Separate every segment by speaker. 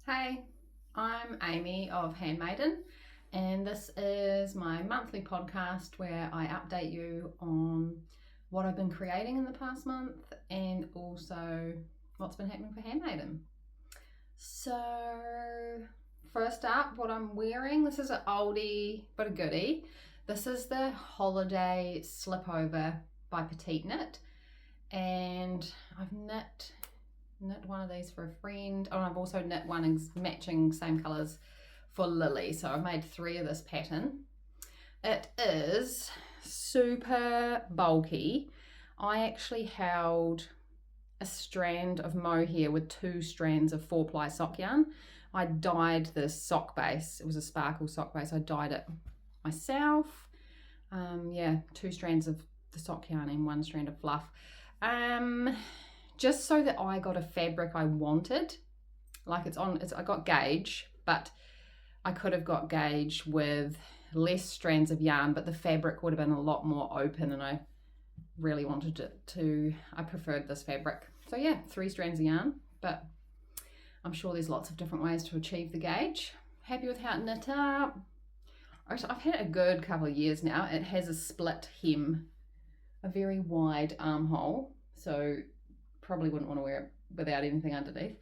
Speaker 1: Hey, I'm Amy of Handmaiden, and this is my monthly podcast where I update you on what I've been creating in the past month and also what's been happening for Handmaiden. So, first up, what I'm wearing, this is an oldie but a goodie. This is the Holiday Slipover by Petite knit, and I've knit one of these for a friend. Oh, and I've also knit one matching same colours for Lily. So I've made 3 of this pattern. It is super bulky. I actually held a strand of mohair with 2 strands of 4-ply sock yarn. I dyed the sock base. It was a sparkle sock base. I dyed it myself. 2 strands of the sock yarn and 1 strand of fluff. Just so that I got a fabric I wanted. Like I got gauge, but I could have got gauge with less strands of yarn, but the fabric would have been a lot more open, and I really wanted I preferred this fabric. So yeah, 3 strands of yarn, but I'm sure there's lots of different ways to achieve the gauge. Happy with how it knit up. I've had it a good couple of years now. It has a split hem, a very wide armhole, so probably wouldn't want to wear it without anything underneath.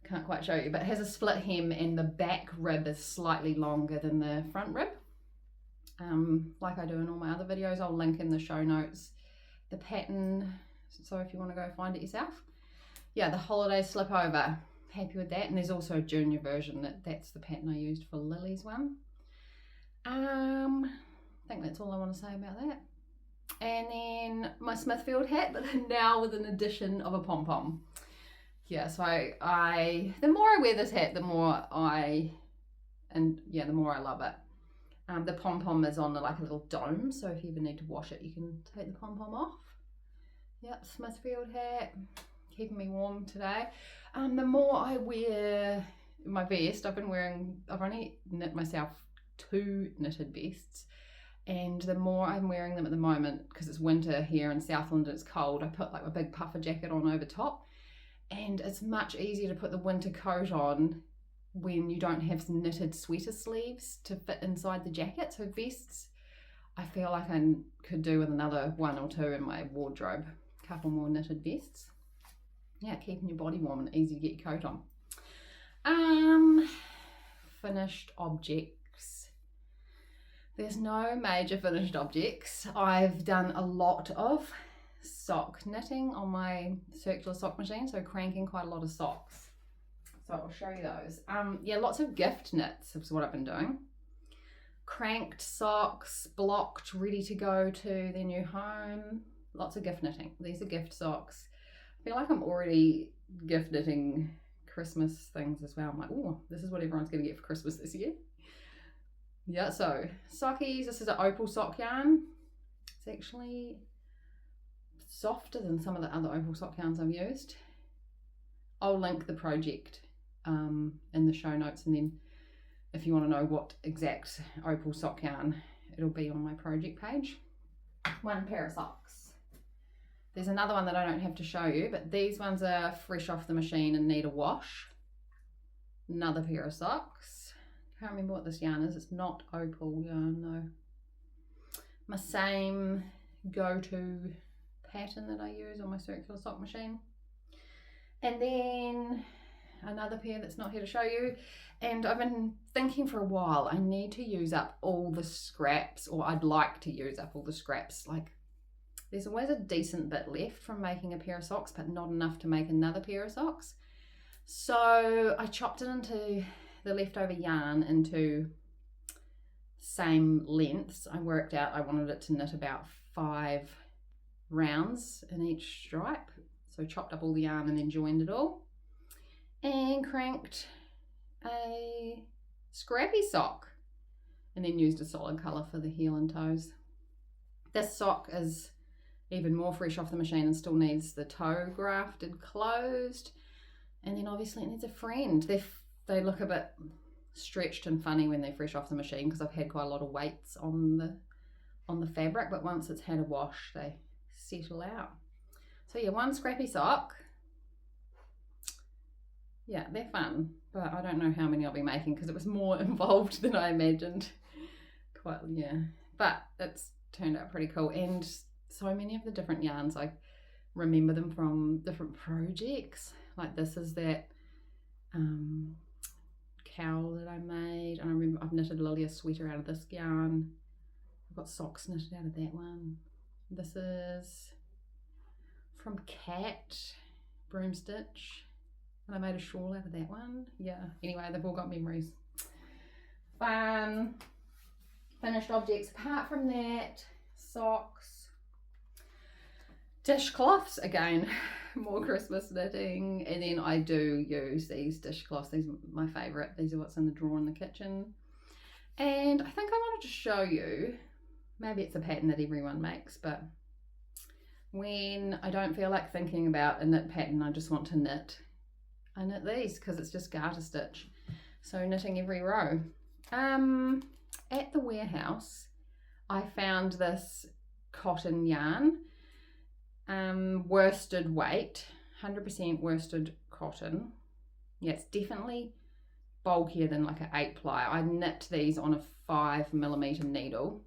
Speaker 1: Can't quite show you, but it has a split hem and the back rib is slightly longer than the front rib. Like I do in all my other videos, I'll link in the show notes the pattern, so if you want to go find it yourself. Yeah, the Holiday Slipover, happy with that. And there's also a junior version that's the pattern I used for Lily's one. I think that's all I want to say about that. And then my Smithfield hat, but now with an addition of a pom-pom. Yeah, so the more I wear this hat, the more I love it. The pom-pom is on like a little dome, so if you ever need to wash it, you can take the pom-pom off. Yep, Smithfield hat, keeping me warm today. The more I wear my vest, I've only knit myself 2 knitted vests. And the more I'm wearing them at the moment, because it's winter here in Southland and it's cold, I put like a big puffer jacket on over top. And it's much easier to put the winter coat on when you don't have knitted sweater sleeves to fit inside the jacket. So vests, I feel like I could do with another 1 or 2 in my wardrobe. A couple more knitted vests. Yeah, keeping your body warm and easy to get your coat on. Finished objects. There's no major finished objects. I've done a lot of sock knitting on my circular sock machine, so cranking quite a lot of socks. So I'll show you those. Lots of gift knits is what I've been doing. Cranked socks, blocked, ready to go to their new home. Lots of gift knitting. These are gift socks. I feel like I'm already gift knitting Christmas things as well. I'm like, oh, this is what everyone's going to get for Christmas this year. Yeah, so sockies, this is an opal sock yarn. It's actually softer than some of the other opal sock yarns I've used. I'll link the project in the show notes, and then if you want to know what exact opal sock yarn, it'll be on my project page. 1 pair of socks. There's another one that I don't have to show you, but these ones are fresh off the machine and need a wash. Another pair of socks. Can't remember what this yarn is. It's not opal yarn, no. My same go-to pattern that I use on my circular sock machine. And then another pair that's not here to show you. And I've been thinking for a while, I need to use up all the scraps, or I'd like to use up all the scraps. Like, there's always a decent bit left from making a pair of socks, but not enough to make another pair of socks. So I chopped it into the leftover yarn into same lengths. I worked out I wanted it to knit about 5 rounds in each stripe. So chopped up all the yarn and then joined it all. And cranked a scrappy sock. And then used a solid colour for the heel and toes. This sock is even more fresh off the machine and still needs the toe grafted closed. And then obviously it needs a friend. They look a bit stretched and funny when they're fresh off the machine because I've had quite a lot of weights on the fabric, but once it's had a wash, they settle out. So yeah, 1 scrappy sock. Yeah, they're fun. but I don't know how many I'll be making because it was more involved than I imagined. Quite, yeah, but it's turned out pretty cool. And so many of the different yarns, I remember them from different projects. Like this is that cowl that I made, and I remember I've knitted Lily a sweater out of this yarn. I've got socks knitted out of that one. This is from Cat Broom Stitch, and I made a shawl out of that one. Yeah, anyway, they've all got memories. Fun. Finished objects apart from that, socks, dishcloths again, more Christmas knitting, and then I do use these dishcloths. These are my favourite. These are what's in the drawer in the kitchen. And I think I wanted to show you, maybe it's a pattern that everyone makes, but when I don't feel like thinking about a knit pattern, I just want to knit, I knit these because it's just garter stitch. So knitting every row. At the warehouse, I found this cotton yarn, worsted weight, 100% worsted cotton. Yeah, it's definitely bulkier than like an 8-ply. I knit these on a 5mm needle,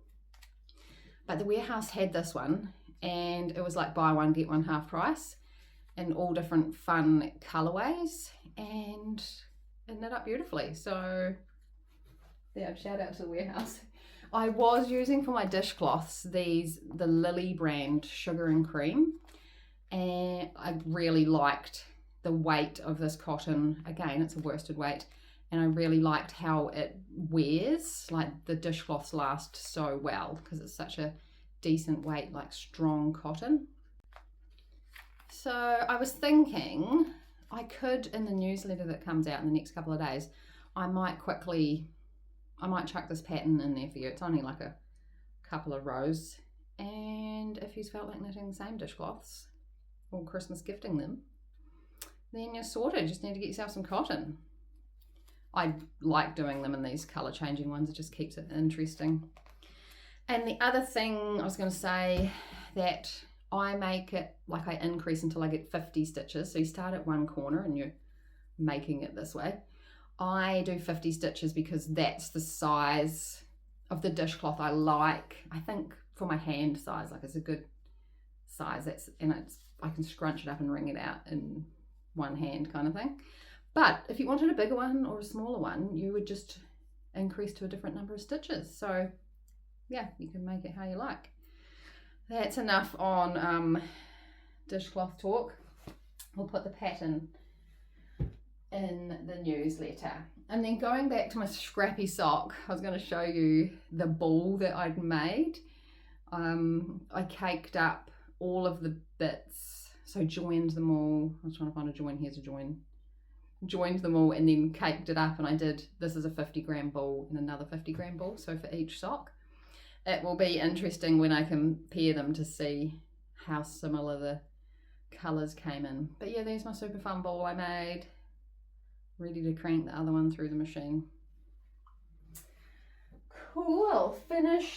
Speaker 1: but the warehouse had this one, and it was like buy one get one half price, in all different fun colorways, and it knit up beautifully. So yeah, shout out to the warehouse. I was using for my dishcloths the Lily brand Sugar and Cream, and I really liked the weight of this cotton. Again, it's a worsted weight, and I really liked how it wears. Like the dishcloths last so well because it's such a decent weight, like strong cotton. So I was thinking I could, in the newsletter that comes out in the next couple of days, I might chuck this pattern in there for you. It's only like a couple of rows, and if you felt like knitting the same dishcloths or Christmas gifting them, then you're sorted. Just need to get yourself some cotton. I like doing them in these colour changing ones. It just keeps it interesting. And the other thing I was going to say, that I make it like I increase until I get 50 stitches. So you start at one corner and you're making it this way. I do 50 stitches because that's the size of the dishcloth I like. I think for my hand size, like it's a good size. I can scrunch it up and wring it out in one hand kind of thing. But if you wanted a bigger one or a smaller one, you would just increase to a different number of stitches. So yeah, you can make it how you like. That's enough on dishcloth talk. We'll put the pattern in the newsletter. And then going back to my scrappy sock, I was going to show you the ball that I'd made. I caked up all of the bits, so joined them all. I was trying to find a join. Here's a join. Joined them all and then caked it up, and I did, this is a 50-gram ball and another 50-gram ball, so for each sock. It will be interesting when I compare them to see how similar the colours came in. But yeah, there's my super fun ball I made. Ready to crank the other one through the machine. Cool.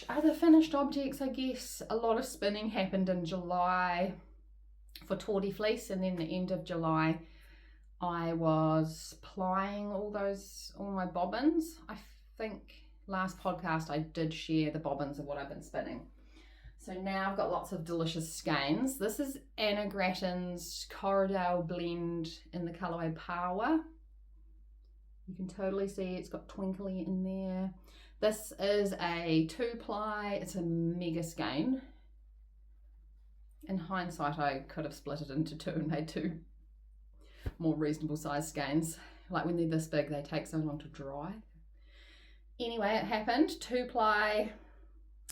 Speaker 1: Other finished objects, I guess. A lot of spinning happened in July for Tawdy Fleece, and then the end of July I was plying all my bobbins. I think last podcast I did share the bobbins of what I've been spinning. So now I've got lots of delicious skeins. This is Anna Grattan's Corridale blend in the colourway Power. You can totally see it's got twinkly in there. This is a 2-ply. It's a mega skein. In hindsight, I could have split it into two and made two more reasonable sized skeins. Like when they're this big, they take so long to dry. Anyway, it happened. 2-ply.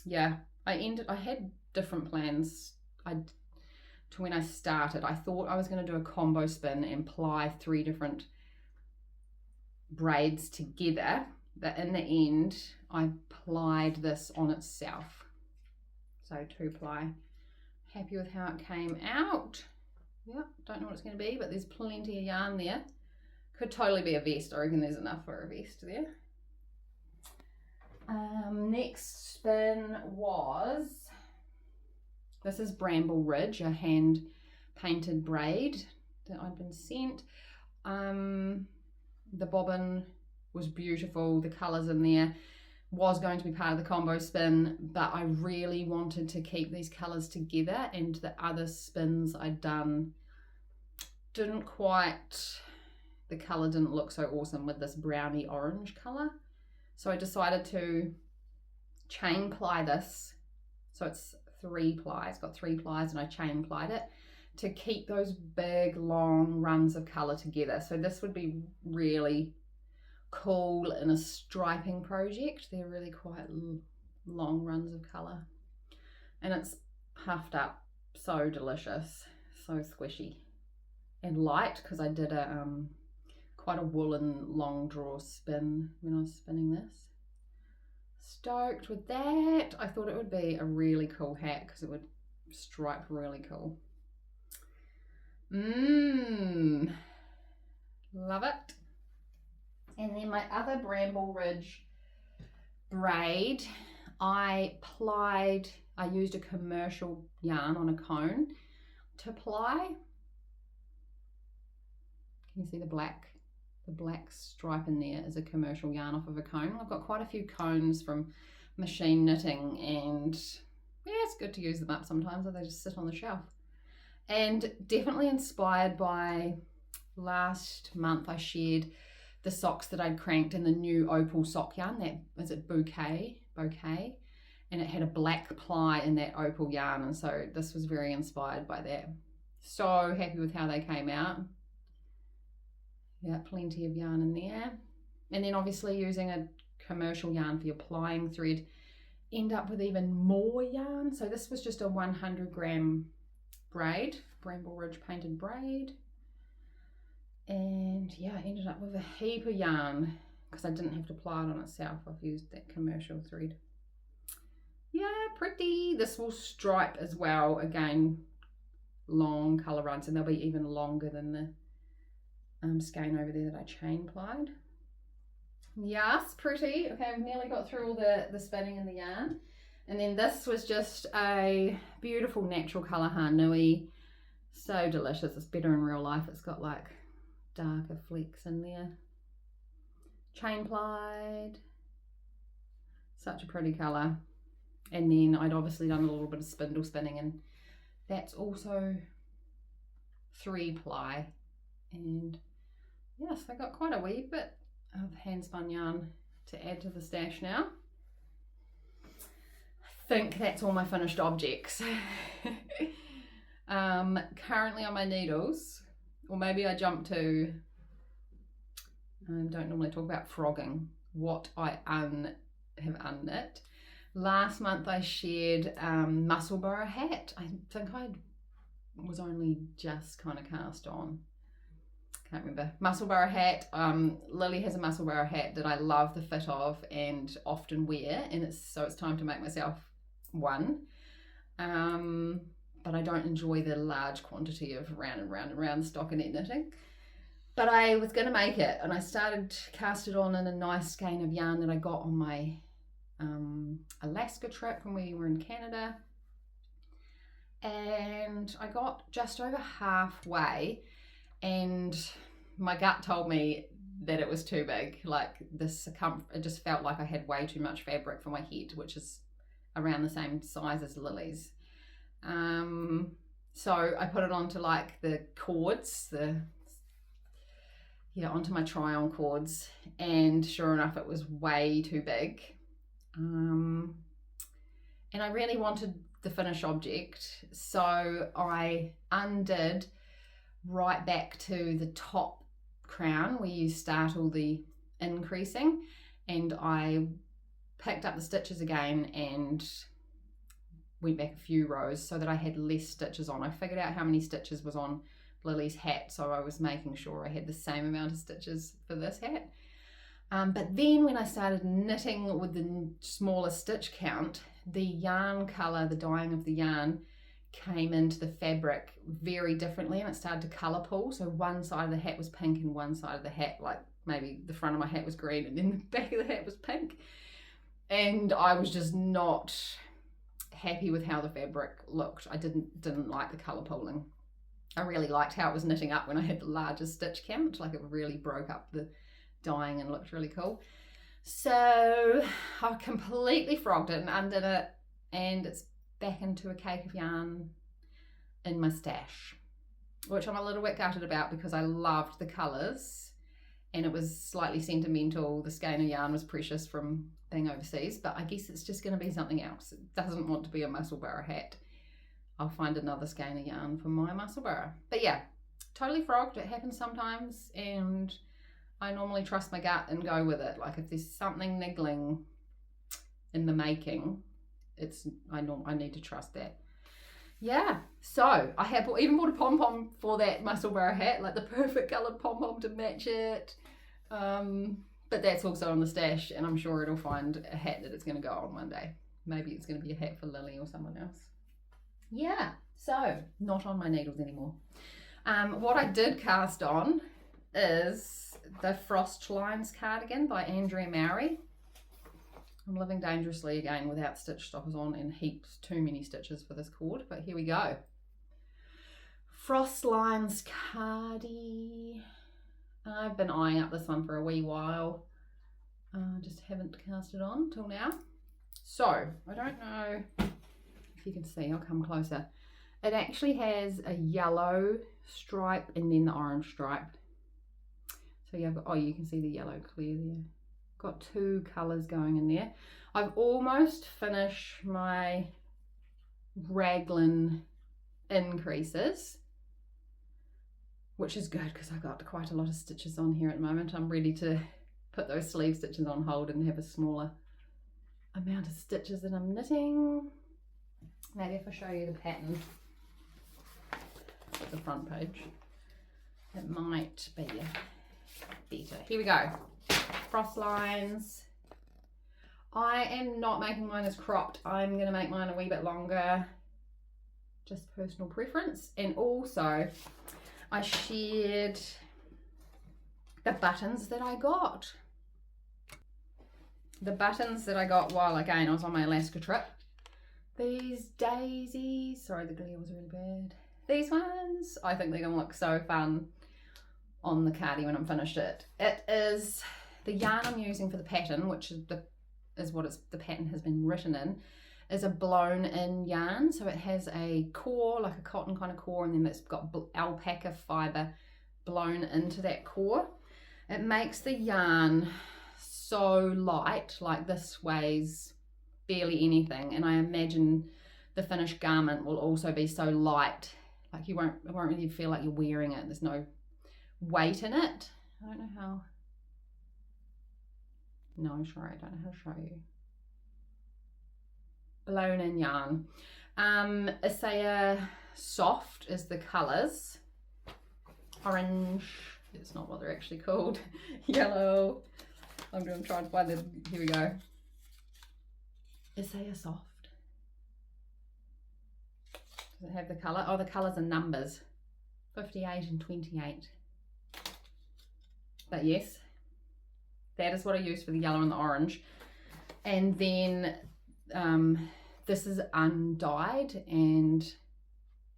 Speaker 1: Yeah, I had different plans. To when I started, I thought I was going to do a combo spin and ply 3 different braids together, but in the end I plied this on itself. So 2-ply. Happy with how it came out. Yep, don't know what it's going to be, but there's plenty of yarn there. Could totally be a vest. I reckon there's enough for a vest there. Next spin was, this is Bramble Ridge, a hand painted braid that I'd been sent. The bobbin was beautiful, the colours in there was going to be part of the combo spin, but I really wanted to keep these colours together, and the other spins I'd done didn't quite, the colour didn't look so awesome with this browny orange colour. So I decided to chain ply this. So it's 3 ply, it's got 3 plies, and I chain plied it to keep those big long runs of colour together. So this would be really cool in a striping project. They're really quite long runs of colour, and it's puffed up, so delicious, so squishy and light, because I did a quite a woolen long draw spin when I was spinning this. Stoked with that. I thought it would be a really cool hat because it would stripe really cool. Love it. And then my other Bramble Ridge braid, I used a commercial yarn on a cone to ply. Can you see the black stripe in there is a commercial yarn off of a cone. I've got quite a few cones from machine knitting, and yeah, it's good to use them up sometimes, or they just sit on the shelf. And definitely inspired by last month I shared the socks that I'd cranked in the new opal sock yarn, that is it bouquet, and it had a black ply in that opal yarn, and so this was very inspired by that. So happy with how they came out. Yeah, plenty of yarn in there. And then obviously using a commercial yarn for your plying thread, end up with even more yarn. So this was just a 100 gram braid, Bramble Ridge painted braid. And yeah, I ended up with a heap of yarn because I didn't have to ply it on itself. I've used that commercial thread. Yeah, pretty. This will stripe as well. Again, long colour runs, and they'll be even longer than the skein over there that I chain plied. Yes, pretty. Okay, I've nearly got through all the spinning in the yarn. And then this was just a beautiful natural colour Hanui. So delicious. It's better in real life. It's got like darker flecks in there. Chain plied. Such a pretty colour. And then I'd obviously done a little bit of spindle spinning, and that's also 3 ply. And yes, I got quite a wee bit of hand spun yarn to add to the stash now. I think that's all my finished objects. Currently on my needles, or maybe I jump to, I don't normally talk about frogging, what I have unknit. Last month I shared Musselburgh hat. I think I was only just kind of cast on. Can't remember. Musselburgh hat. Lily has a Musselburgh hat that I love the fit of and often wear, and it's time to make myself one. But I don't enjoy the large quantity of round and round and round stockinette knitting. But I was going to make it, and I started cast it on in a nice skein of yarn that I got on my Alaska trip when we were in Canada. And I got just over halfway, and my gut told me that it was too big. Like it just felt like I had way too much fabric for my head, which is around the same size as Lily's. So I put it onto like the cords, onto my try-on cords, and sure enough, it was way too big. And I really wanted the finished object, so I undid right back to the top crown where you start all the increasing, and I picked up the stitches again and went back a few rows so that I had less stitches on. I figured out how many stitches was on Lily's hat, so I was making sure I had the same amount of stitches for this hat. But then when I started knitting with the smaller stitch count, the yarn colour, the dyeing of the yarn, came into the fabric very differently, and it started to colour pool. So one side of the hat was pink and one side of the hat, like maybe the front of my hat was green and then the back of the hat was pink. And I was just not happy with how the fabric looked. I didn't like the colour pooling. I really liked how it was knitting up when I had the largest stitch count, like it really broke up the dying and looked really cool. So I completely frogged it and undid it, and it's back into a cake of yarn in my stash, which I'm a little bit gutted about because I loved the colours and it was slightly sentimental. The skein of yarn was precious from being overseas, but I guess it's just going to be something else. It doesn't want to be a Musselburgh hat. I'll find another skein of yarn for my Musselburgh. But yeah, totally frogged. It happens sometimes, and I normally trust my gut and go with it. Like if there's something niggling in the making, I need to trust that. Yeah, so I have even bought a pom-pom for that Musselburgh hat, like the perfect coloured pom-pom to match it. But that's also on the stash, and I'm sure it'll find a hat that it's going to go on one day. Maybe it's going to be a hat for Lily or someone else. Yeah, so not on my needles anymore. What I did cast on is the Frost Lines cardigan by Andrea Mowry. I'm living dangerously again without stitch stoppers on and heaps too many stitches for this cord, but here we go. Frost Lines Cardi. I've been eyeing up this one for a wee while. Just haven't cast it on till now. So I don't know if you can see, I'll come closer. It actually has a yellow stripe and then the orange stripe. So yeah, oh, you can see the yellow clear there. Got two colours going in there. I've almost finished my raglan increases, which is good because I've got quite a lot of stitches on here at the moment. I'm ready to put those sleeve stitches on hold and have a smaller amount of stitches that I'm knitting. Maybe if I show you the pattern at the front page, it might be better. Here we go. Frost lines. I am not making mine as cropped. I'm going to make mine a wee bit longer, just personal preference. And also I shared the buttons that I got. The buttons that I got while again I was on my Alaska trip. These daisies, sorry the glare was really bad. These ones, I think they're going to look so fun on the cardi when I'm finished it. It is the yarn I'm using for the pattern, which is the pattern has been written in, is a blown in yarn. So it has a core, like a cotton kind of core, and then it's got alpaca fibre blown into that core. It makes the yarn so light, like this weighs barely anything, and I imagine the finished garment will also be so light, like it won't really feel like you're wearing it. There's no weight in it. I don't know how. No, sorry, I don't know how to show you. Blown in yarn. Isager Soft is the colours. Orange, it's not what they're actually called. Yellow. I'm going to try and find them. Here we go. Isager Soft. Does it have the colour? Oh, the colours are numbers. 58 and 28. But yes, that is what I use for the yellow and the orange. And then this is undyed, and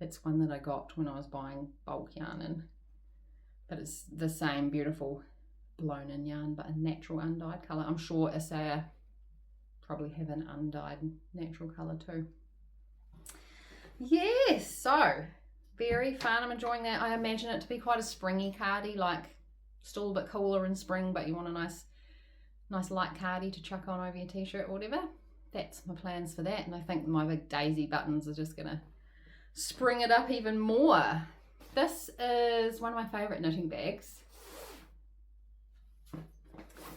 Speaker 1: it's one that I got when I was buying bulk yarn in. But it's the same beautiful blown in yarn, but a natural undyed colour. I'm sure Isager probably have an undyed natural colour too. Yes, so very fun. I'm enjoying that. I imagine it to be quite a springy cardi, like still a bit cooler in spring, but you want a nice light cardi to chuck on over your t-shirt or whatever. That's my plans for that, and I think my big daisy buttons are just gonna spring it up even more. This is one of my favourite knitting bags.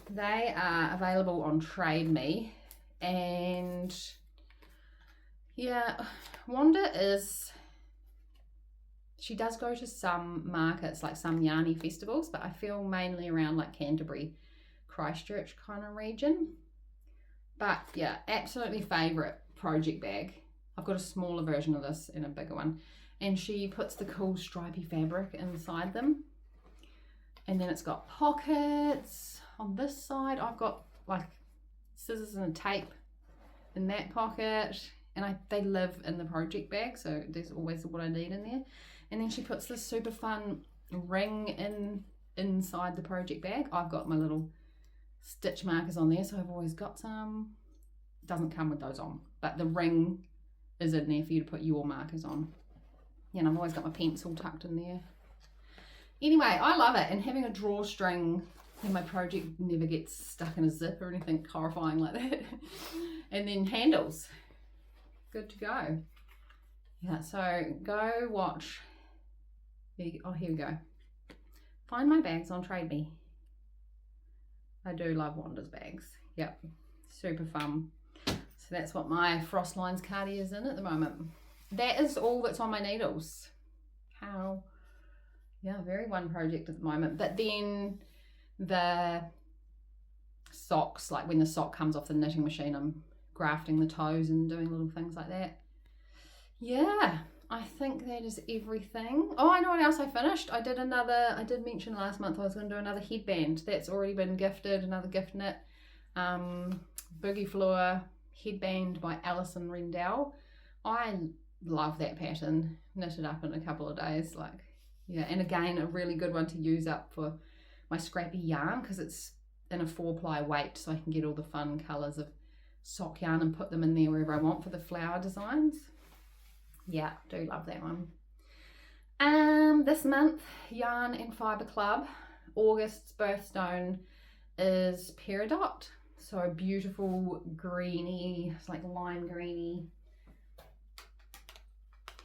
Speaker 1: They are available on Trade Me, and yeah, Wanda she does go to some markets, like some yarny festivals, but I feel mainly around like Canterbury, Christchurch kind of region. But yeah, absolutely favourite project bag. I've got a smaller version of this and a bigger one, and she puts the cool stripy fabric inside them, and then it's got pockets on this side. I've got like scissors and a tape in that pocket, and they live in the project bag, so there's always what I need in there. And then she puts this super fun ring in inside the project bag. I've got my little stitch markers on there, so I've always got some. It doesn't come with those on, but the ring is in there for you to put your markers on. Yeah, and I've always got my pencil tucked in there. Anyway, I love it, and having a drawstring and my project never gets stuck in a zip or anything horrifying like that. And then handles, good to go. Yeah, so go watch. Oh, here we go. Find my bags on Trade Me. I do love Wanda's bags. Yep, super fun. So that's what my Frost Lines Cardi is in at the moment. That is all that's on my needles. How, yeah, very one project at the moment. But then the socks, like when the sock comes off the knitting machine, I'm grafting the toes and doing little things like that. Yeah, I think that is everything. Oh, I know what else I finished. I did mention last month I was going to do another headband. That's already been gifted, another gift knit. Boogie Floor headband by Alison Rendell. I love that pattern. Knitted up in a couple of days. Like, yeah, and again, a really good one to use up for my scrappy yarn because it's in a 4-ply weight, so I can get all the fun colours of sock yarn and put them in there wherever I want for the flower designs. Yeah, do love that one. This month, Yarn and Fibre Club, August's birthstone is peridot. So a beautiful greeny, it's like lime greeny.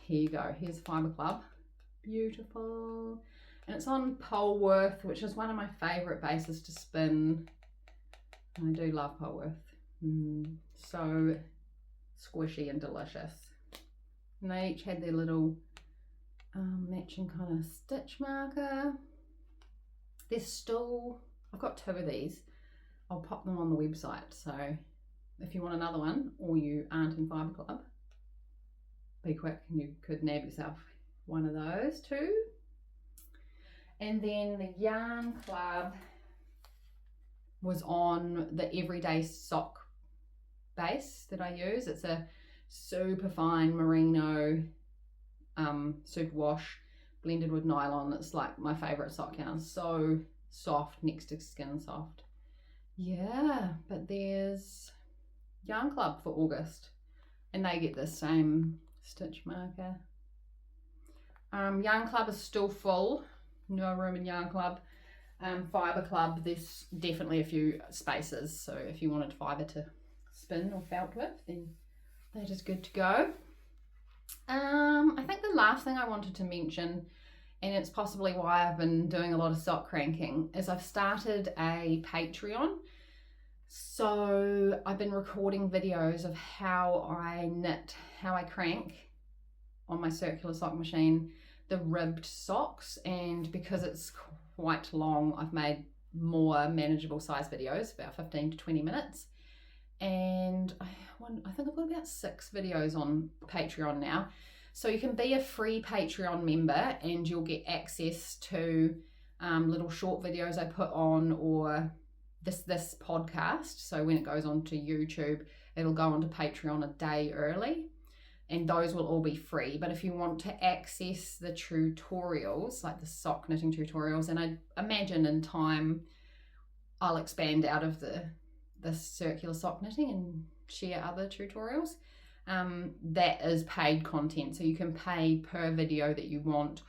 Speaker 1: Here you go, here's Fibre Club. Beautiful. And it's on Polworth, which is one of my favourite bases to spin. I do love Polworth. So squishy and delicious. And they each had their little matching kind of stitch marker. There's still, I've got 2 of these. I'll pop them on the website. So if you want another one, or you aren't in Fibre Club, be quick and you could nab yourself one of those too. And then the Yarn Club was on the everyday sock base that I use. It's a super fine merino superwash blended with nylon. It's like my favorite sock yarn. So soft, next to skin soft. Yeah, but there's Yarn Club for August and they get the same stitch marker. Yarn Club is still full, no room in Yarn Club. Fibre Club, there's definitely a few spaces, so if you wanted fibre to spin or felt with, then that is good to go. I think the last thing I wanted to mention, and it's possibly why I've been doing a lot of sock cranking, is I've started a Patreon. So I've been recording videos of how I knit, how I crank on my circular sock machine the ribbed socks, and because it's quite long, I've made more manageable size videos, about 15 to 20 minutes. And I think I've got about 6 videos on Patreon now. So you can be a free Patreon member and you'll get access to little short videos I put on, or this podcast. So when it goes onto YouTube, it'll go onto Patreon a day early, and those will all be free. But if you want to access the tutorials, like the sock knitting tutorials, and I imagine in time I'll expand out of the circular sock knitting and share other tutorials, that is paid content. So you can pay per video that you want,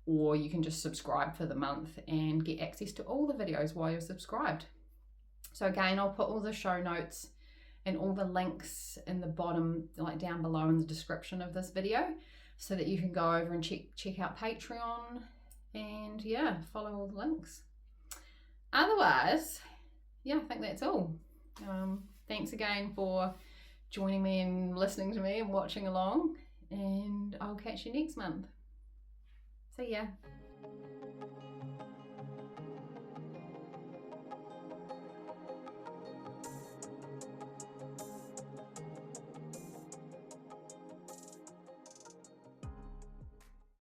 Speaker 1: or you can just subscribe for the month and get access to all the videos while you're subscribed. So again, I'll put all the show notes and all the links in the bottom, like down below in the description of this video, so that you can go over and check out Patreon and yeah, follow all the links. Otherwise, yeah, I think that's all. Thanks again for joining me and listening to me and watching along, and I'll catch you next month. See ya.